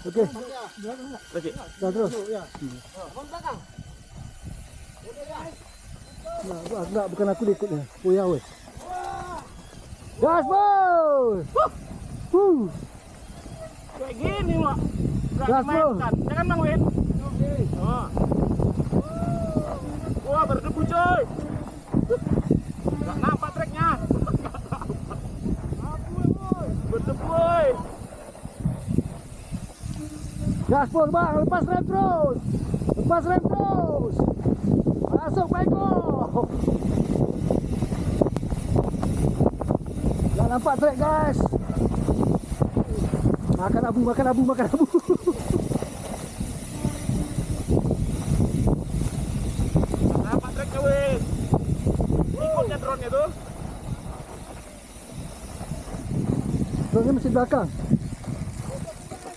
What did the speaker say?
Okey. Lagi. Dah terus. Ya. Abang belakang. Enggak, bukan aku dia ikut dia. Oh ya weh. Gas bos. Kayak gini mak. Gas bos. Jangan bang Win. Oh. Wah berdebu coy. Gak nampak treknya. Berdebu woy. Gas bos bang, lepas rem terus. Lepas rem terus. Masuk Paiko. Tak nampak trek guys. Makan abu. Gak nampak treknya Win. Ikutnya drone-nya tuh. Drone-nya masih belakang.